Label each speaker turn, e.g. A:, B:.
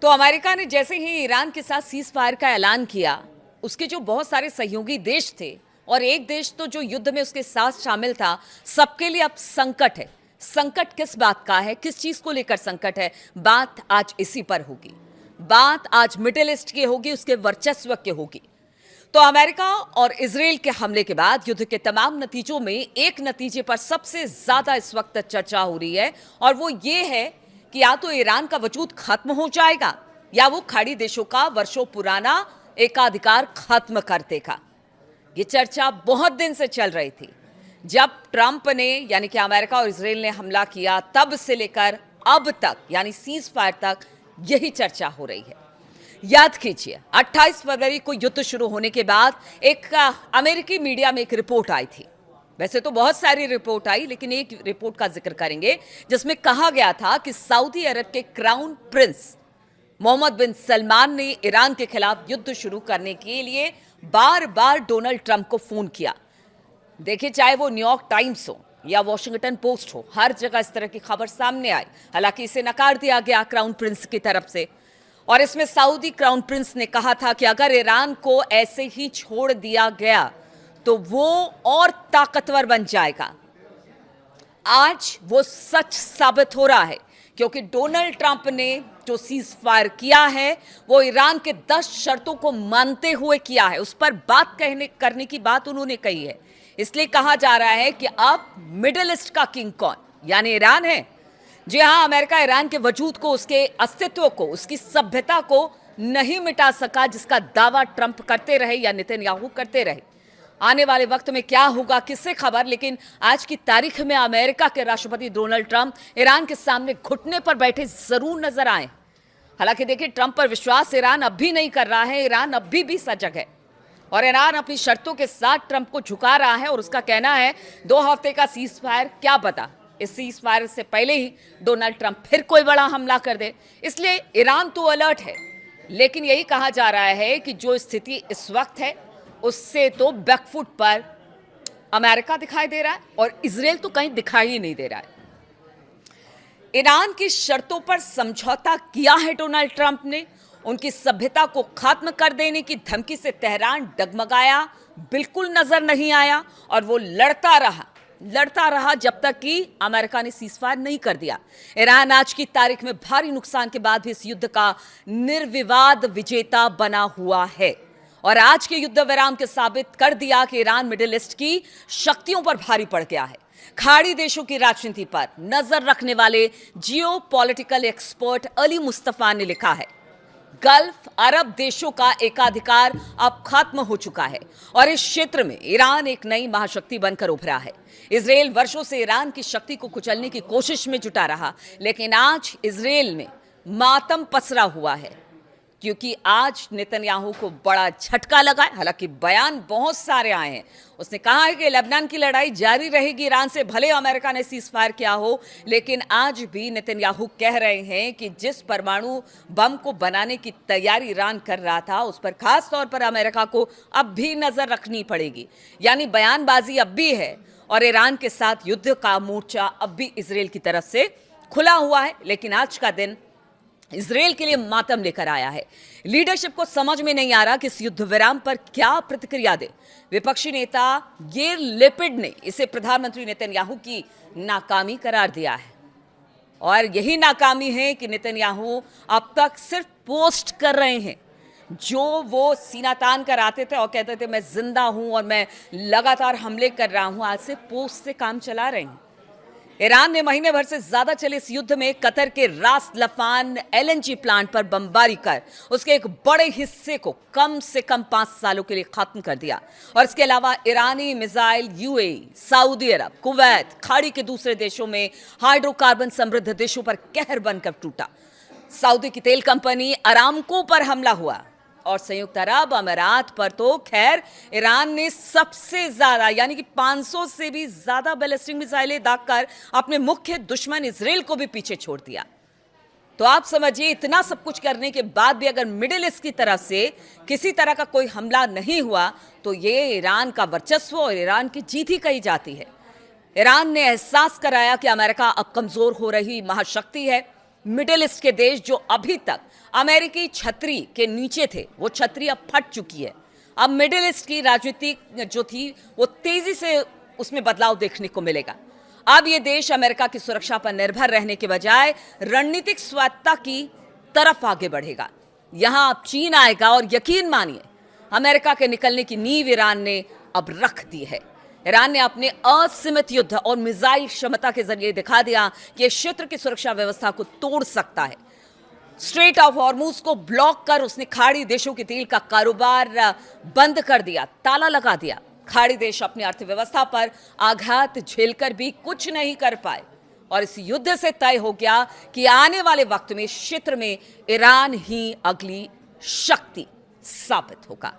A: तो अमेरिका ने जैसे ही ईरान के साथ सीज फायर का ऐलान किया, उसके जो बहुत सारे सहयोगी देश थे और एक देश तो जो युद्ध में उसके साथ शामिल था, सबके लिए अब संकट है। संकट किस बात का है, किस चीज को लेकर संकट है, बात आज इसी पर होगी। बात आज मिडिल ईस्ट की होगी, उसके वर्चस्व की होगी। तो अमेरिका और इजराइल के हमले के बाद युद्ध के तमाम नतीजों में एक नतीजे पर सबसे ज्यादा इस वक्त चर्चा हो रही है, और वो ये है कि या तो ईरान का वजूद खत्म हो जाएगा या वो खाड़ी देशों का वर्षों पुराना एकाधिकार खत्म कर देगा। ये चर्चा बहुत दिन से चल रही थी। जब ट्रंप ने यानी कि अमेरिका और इजराइल ने हमला किया, तब से लेकर अब तक यानी सीज फायर तक यही चर्चा हो रही है। याद कीजिए, 28 फरवरी को युद्ध शुरू होने के बाद एक अमेरिकी मीडिया में एक रिपोर्ट आई थी। वैसे तो बहुत सारी रिपोर्ट आई, लेकिन एक रिपोर्ट का जिक्र करेंगे जिसमें कहा गया था कि सऊदी अरब के क्राउन प्रिंस मोहम्मद बिन सलमान ने ईरान के खिलाफ युद्ध शुरू करने के लिए बार बार डोनाल्ड ट्रंप को फोन किया। देखिए, चाहे वो न्यूयॉर्क टाइम्स हो या वॉशिंगटन पोस्ट हो, हर जगह इस तरह की खबर सामने आई। हालांकि इसे नकार दिया गया क्राउन प्रिंस की तरफ से, और इसमें सऊदी क्राउन प्रिंस ने कहा था कि अगर ईरान को ऐसे ही छोड़ दिया गया तो वो और ताकतवर बन जाएगा। आज वो सच साबित हो रहा है, क्योंकि डोनाल्ड ट्रंप ने जो सीज फायर किया है वो ईरान के 10 शर्तों को मानते हुए किया है। उस पर बात करने की बात उन्होंने कही है। इसलिए कहा जा रहा है कि अब मिडिल ईस्ट का किंग कौन, यानी ईरान है। जी हां, अमेरिका ईरान के वजूद को, उसके अस्तित्व को, उसकी सभ्यता को नहीं मिटा सका, जिसका दावा ट्रंप करते रहे या नेतन्याहू करते रहे। आने वाले वक्त में क्या होगा किससे खबर, लेकिन आज की तारीख में अमेरिका के राष्ट्रपति डोनाल्ड ट्रंप ईरान के सामने घुटने पर बैठे जरूर नजर आए। हालांकि देखिए, ट्रंप पर विश्वास ईरान अब भी नहीं कर रहा है। ईरान अभी भी सजग है और ईरान अपनी शर्तों के साथ ट्रंप को झुका रहा है, और उसका कहना है 2 हफ्ते का सीज फायर, क्या पता इस सीज फायर से पहले ही डोनाल्ड ट्रंप फिर कोई बड़ा हमला कर दे। इसलिए ईरान तो अलर्ट है, लेकिन यही कहा जा रहा है कि जो स्थिति इस वक्त है उससे तो बैकफुट पर अमेरिका दिखाई दे रहा है, और इजराइल तो कहीं दिखाई ही नहीं दे रहा है। ईरान की शर्तों पर समझौता किया है डोनाल्ड ट्रंप ने। उनकी सभ्यता को खत्म कर देने की धमकी से तेहरान डगमगाया, बिल्कुल नजर नहीं आया, और वो लड़ता रहा जब तक कि अमेरिका ने सीजफायर नहीं कर दिया। ईरान आज की तारीख में भारी नुकसान के बाद भी इस युद्ध का निर्विवाद विजेता बना हुआ है, और आज के युद्ध विराम के साबित कर दिया कि ईरान मिडिल ईस्ट की शक्तियों पर भारी पड़ गया है। खाड़ी देशों की राजनीति पर नजर रखने वाले जियो पॉलिटिकल एक्सपर्ट अली मुस्तफा ने लिखा है, गल्फ अरब देशों का एकाधिकार अब खत्म हो चुका है और इस क्षेत्र में ईरान एक नई महाशक्ति बनकर उभरा है। इजराइल वर्षों से ईरान की शक्ति को कुचलने की कोशिश में जुटा रहा, लेकिन आज इजराइल में मातम पसरा हुआ है, क्योंकि आज नेतन्याहू को बड़ा झटका लगा है। हालांकि बयान बहुत सारे आए हैं। उसने कहा है कि लेबनान की लड़ाई जारी रहेगी ईरान से, भले अमेरिका ने सीज फायर किया हो, लेकिन आज भी नेतन्याहू कह रहे हैं कि जिस परमाणु बम को बनाने की तैयारी ईरान कर रहा था, उस पर खास तौर पर अमेरिका को अब भी नजर रखनी पड़ेगी। यानी बयानबाजी अब भी है, और ईरान के साथ युद्ध का मोर्चा अब भी इजराइल की तरफ से खुला हुआ है। लेकिन आज का दिन इजराइल के लिए मातम लेकर आया है। लीडरशिप को समझ में नहीं आ रहा कि इस युद्ध विराम पर क्या प्रतिक्रिया दे। विपक्षी नेता येर लेपिड ने इसे प्रधानमंत्री नेतन्याहू की नाकामी करार दिया है, और यही नाकामी है कि नेतन्याहू अब तक सिर्फ पोस्ट कर रहे हैं। जो वो सीना तान कर आते थे और कहते थे मैं जिंदा हूं और मैं लगातार हमले कर रहा हूं, आज से पोस्ट से काम चला रहे हैं। ईरान ने महीने भर से ज्यादा चले इस युद्ध में कतर के रास लफान एलएनजी प्लांट पर बमबारी कर उसके एक बड़े हिस्से को कम से कम 5 सालों के लिए खत्म कर दिया। और इसके अलावा ईरानी मिसाइल यूएई, सऊदी अरब, कुवैत, खाड़ी के दूसरे देशों में हाइड्रोकार्बन समृद्ध देशों पर कहर बनकर टूटा। सऊदी की तेल कंपनी अरामको पर हमला हुआ, और संयुक्त अरब अमीरात पर तो खैर ईरान ने सबसे ज्यादा यानी कि 500 से भी ज्यादा बैलिस्टिक मिसाइलें दागकर अपने मुख्य दुश्मन इजराइल को भी पीछे छोड़ दिया। तो आप समझिए, इतना सब कुछ करने के बाद भी अगर मिडिल ईस्ट की तरफ से किसी तरह का कोई हमला नहीं हुआ, तो ये ईरान का वर्चस्व और ईरान की जीत ही कही जाती है। ईरान ने एहसास कराया कि अमेरिका अब कमजोर हो रही महाशक्ति है, मिडिल ईस्ट के देश जो अभी तक अमेरिकी छतरी के नीचे थे, वो छतरी अब फट चुकी है। अब मिडिल ईस्ट की राजनीति जो थी वो तेजी से उसमें बदलाव देखने को मिलेगा। अब ये देश अमेरिका की सुरक्षा पर निर्भर रहने के बजाय रणनीतिक स्वायत्तता की तरफ आगे बढ़ेगा। यहां अब चीन आएगा और यकीन मानिए अमेरिका के निकलने की नींव ईरान ने अब रख दी है। ईरान ने अपने असीमित युद्ध और मिसाइल क्षमता के जरिए दिखा दिया कि इस क्षेत्र की सुरक्षा व्यवस्था को तोड़ सकता है। स्ट्रेट ऑफ हॉर्मूज को ब्लॉक कर उसने खाड़ी देशों के तेल का कारोबार बंद कर दिया, ताला लगा दिया। खाड़ी देश अपनी अर्थव्यवस्था पर आघात झेलकर भी कुछ नहीं कर पाए और इस युद्ध से तय हो गया कि आने वाले वक्त में इस क्षेत्र में ईरान ही अगली शक्ति साबित होगा।